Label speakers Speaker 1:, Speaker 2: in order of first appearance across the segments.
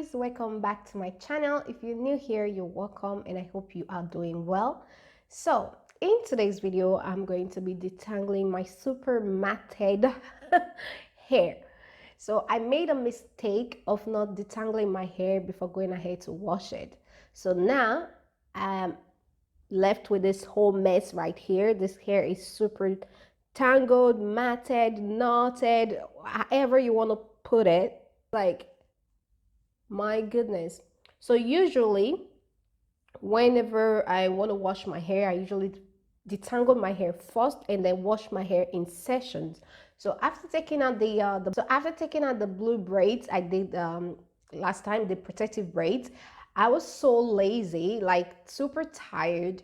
Speaker 1: guys, welcome back to my channel. If you're new here, you're welcome and I hope you are doing well. So in today's video, I'm going to be detangling my super matted hair. So I made a mistake of not detangling my hair before going ahead to wash it. So now I'm left with this whole mess right here. This hair is super tangled, matted, knotted, however you want to put it. Like, my goodness. So usually whenever I want to wash my hair, I usually detangle my hair first and then wash my hair in sessions. So after taking out the blue braids I did last time, the protective braids, I was so lazy, like super tired.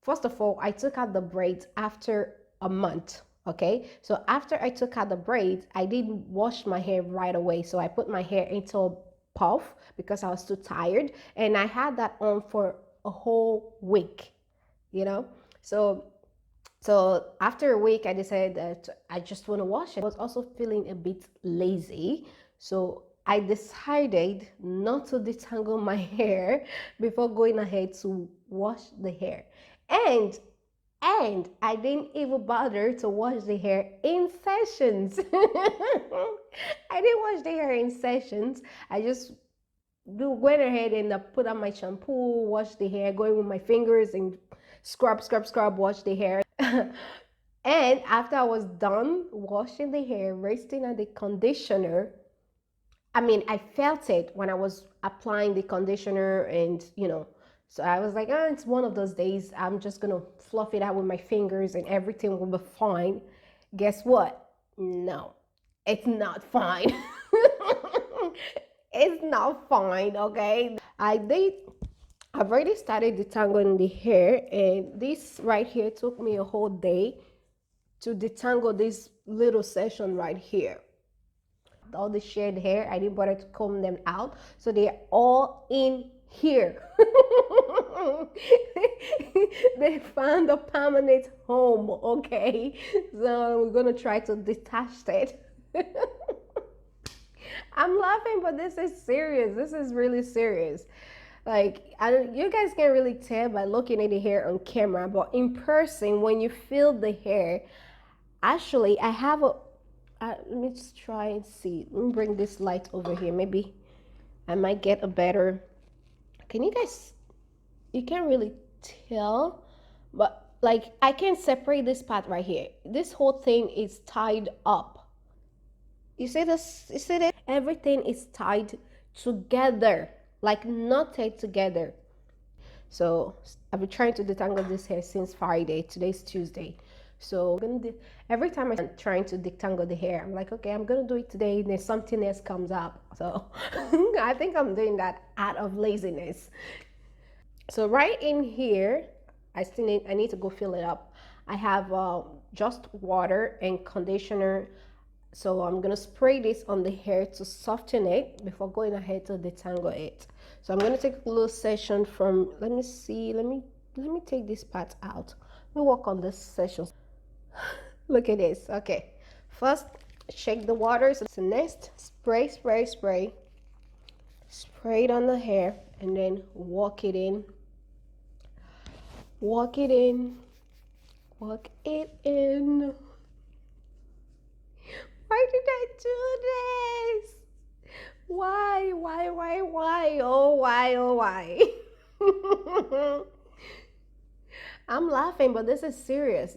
Speaker 1: First of all, I took out the braids after a month. Okay, so after I took out the braids, I didn't wash my hair right away. So I put my hair into a puff because I was too tired, and I had that on for a whole week, you know. So after a week, I decided that I just want to wash it. I was also feeling a bit lazy, so I decided not to detangle my hair before going ahead to wash the hair. And I didn't even bother to wash the hair in sessions. I didn't wash the hair in sessions. I just went ahead and put on my shampoo, wash the hair, going with my fingers and scrub, wash the hair. And after I was done washing the hair, resting on the conditioner, I mean, I felt it when I was applying the conditioner, and so I was like, oh, it's one of those days. I'm just gonna fluff it out with my fingers and everything will be fine. Guess what? No, it's not fine. It's not fine, okay? I've already started detangling the hair, and this right here took me a whole day to detangle this little section right here. All the shed hair, I didn't bother to comb them out, so they're all in here. They found a permanent home, okay? So we're gonna try to detach it. I'm laughing, but this is serious. This is really serious. Like, you guys can really tell by looking at the hair on camera, but in person, when you feel the hair, actually, I have a let me just try and see. Let me bring this light over here. Maybe I might get a better. Can you guys? You can't really tell, but like I can separate this part right here. This whole thing is tied up. You see this? You see that? Everything is tied together, like knotted together. So I've been trying to detangle this hair since Friday. Today's Tuesday. So every time I'm trying to detangle the hair, I'm like, okay, I'm gonna do it today. And then something else comes up. So I think I'm doing that out of laziness. So right in here, I need to go fill it up. I have just water and conditioner. So I'm gonna spray this on the hair to soften it before going ahead to detangle it. So I'm gonna take a little section from, let me see, let me take this part out. Let me work on this section. Look at this. Okay, first shake the water. So next, spray it on the hair, and then walk it in. Walk it in. Why did I do this? Why? Oh, why? I'm laughing, but this is serious.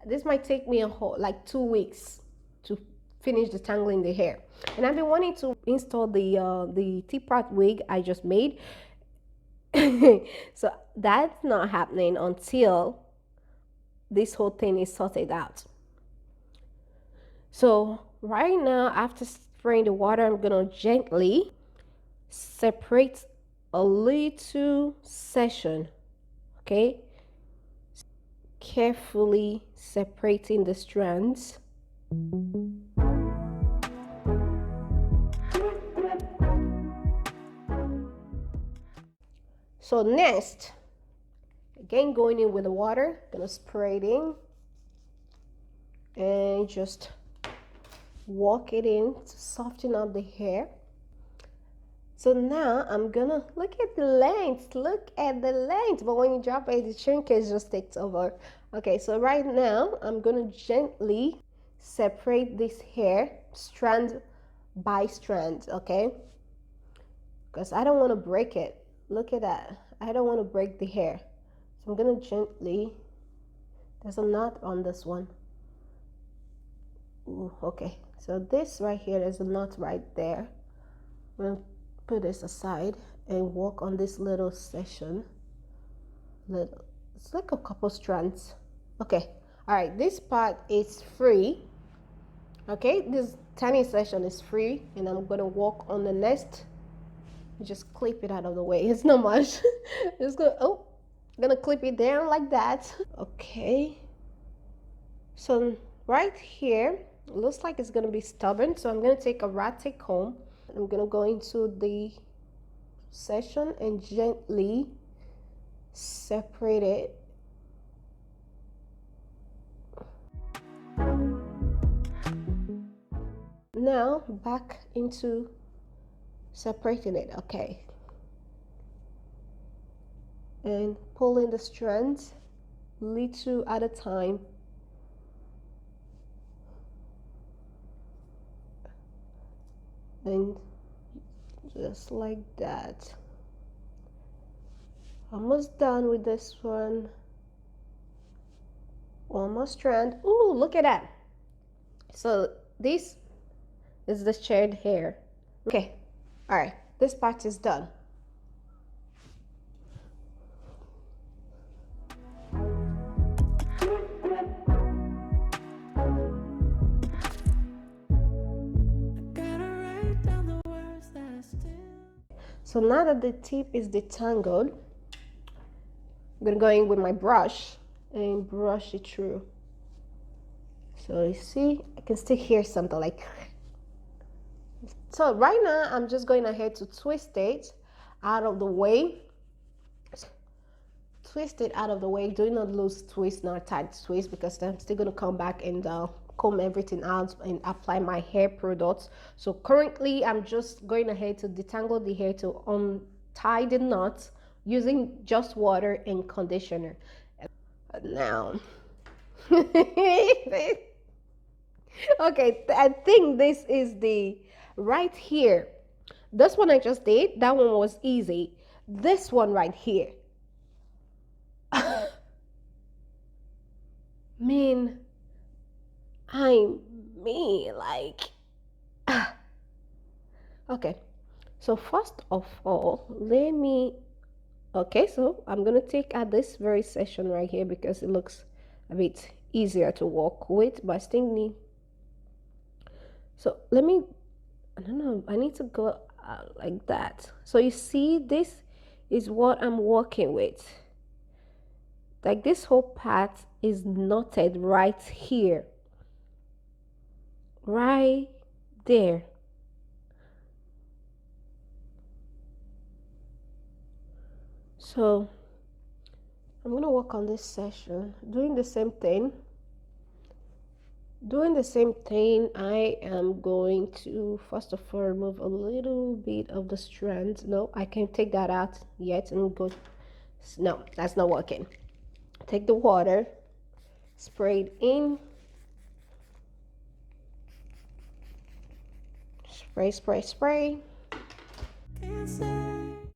Speaker 1: This might take me a whole, like 2 weeks to finish detangling the hair. And I've been wanting to install the teapot wig I just made. So that's not happening until this whole thing is sorted out. So right now, after spraying the water, I'm gonna gently separate a little section, okay? Carefully separating the strands. So next, again going in with the water, gonna spray it in and just walk it in to soften up the hair. So now I'm gonna look at the length, but when you drop it, the shrinkage just takes over. Okay, so right now I'm gonna gently separate this hair strand by strand, okay? Because I don't want to break it. Look at that. I don't want to break the hair. So I'm gonna gently, there's a knot on this one. Ooh, okay, so this right here, there's a knot right there. I'm gonna put this aside and work on this little section. It's like a couple strands. Okay, all right, this part is free. Okay, this tiny section is free, and I'm gonna work on the next. Just clip it out of the way. It's not much. Just gonna clip it down like that. Okay, so right here it looks like it's gonna be stubborn, so I'm gonna take a rat comb. I'm gonna go into the section and gently separate it. Now back into separating it. Okay, and pulling the strands little at a time. And just like that. Almost done with this one. One more strand. Ooh, look at that. So this is the shared hair. Okay, all right, this part is done. So now that the tip is detangled, I'm gonna go in with my brush and brush it through. So you see, I can still hear something like. So right now, I'm just going ahead to twist it out of the way. Twist it out of the way. Do not lose twist, not tight twist, because I'm still gonna come back and comb everything out and apply my hair products. So currently I'm just going ahead to detangle the hair to untie the knots using just water and conditioner. Now okay, I think this is the right here. This one I just did, that one was easy. This one right here, mean, like, okay, so first of all, okay, so I'm gonna take at this very section right here because it looks a bit easier to work with, but I still need, so I don't know, I need to go like that. So you see, this is what I'm working with. Like this whole part is knotted right here, right there. So I'm gonna work on this section, doing the same thing. I am going to first of all remove a little bit of the strands. No, I can't take that out yet and go. No, that's not working. Take the water, spray it in, spray.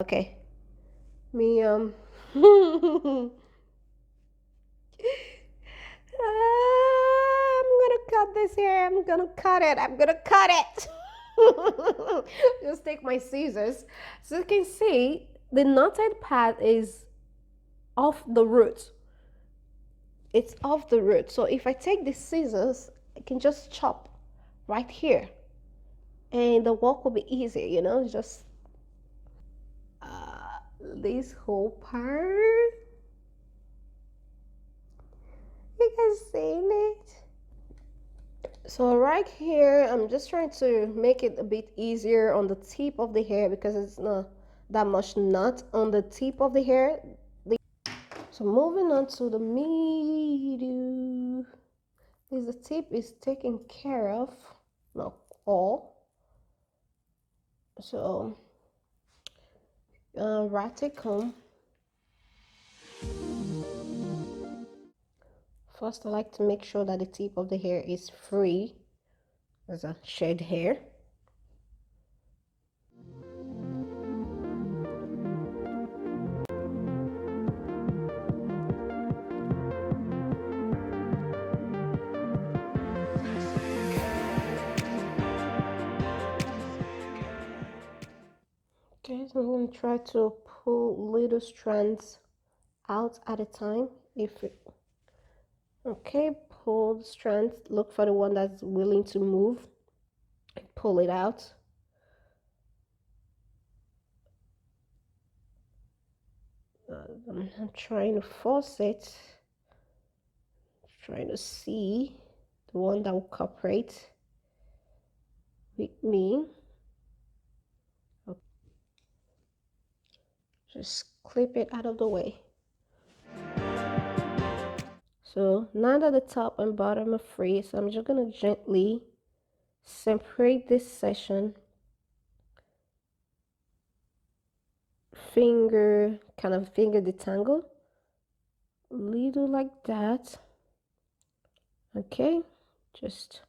Speaker 1: Okay, me I'm gonna cut this hair. I'm gonna cut it. Just take my scissors. So you can see the knotted part is off the root. It's off the root. So if I take the scissors, I can just chop right here and the work will be easier, you know, just this whole part. You can see it. So right here, I'm just trying to make it a bit easier on the tip of the hair because it's not that much knot on the tip of the hair. So moving on to the middle, the tip is taken care of. not all. So rat comb. First, I like to make sure that the tip of the hair is free. There's a shed hair. Okay, so I'm going to try to pull little strands out at a time. Okay, pull the strands, look for the one that's willing to move, pull it out. I'm trying to force it, trying to see the one that will cooperate with me. Okay. Just clip it out of the way. So now that the top and bottom are free, so I'm just going to gently separate this section, finger detangle, little like that. Okay, just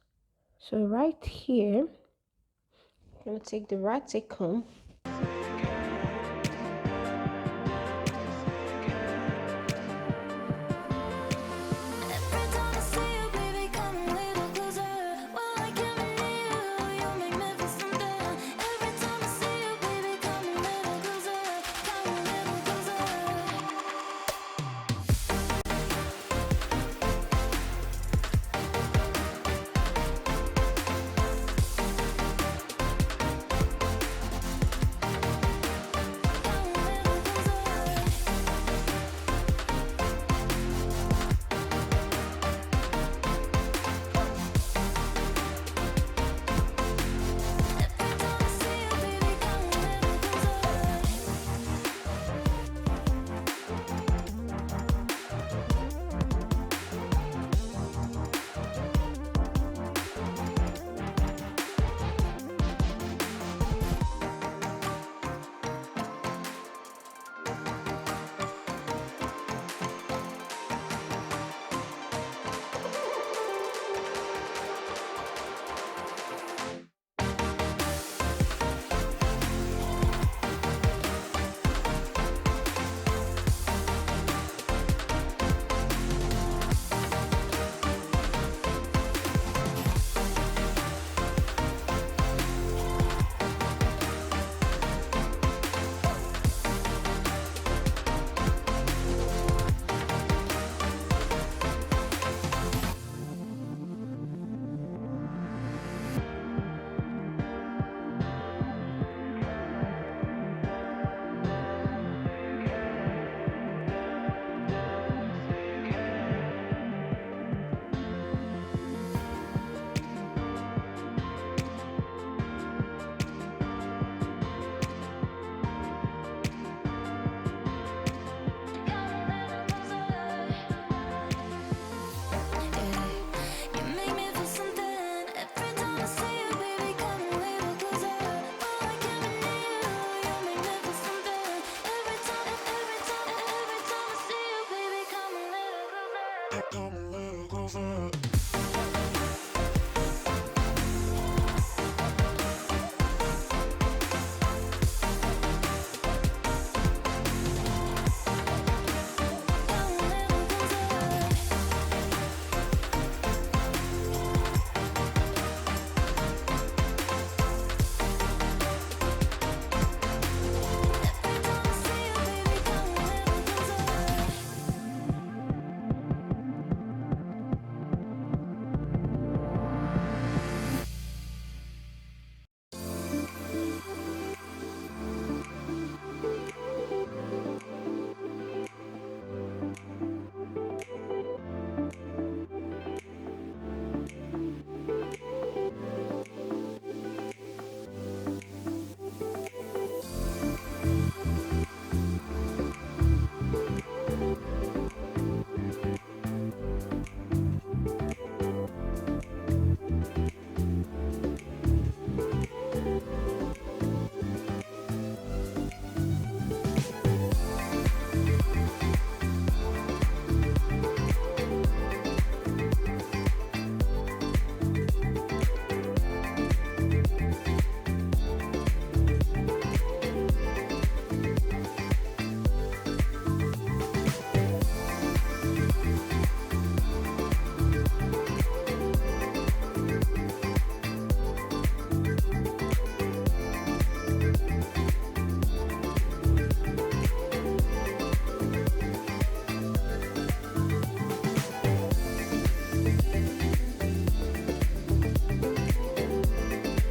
Speaker 1: so right here, I'm going to take the rat comb. Come a little closer.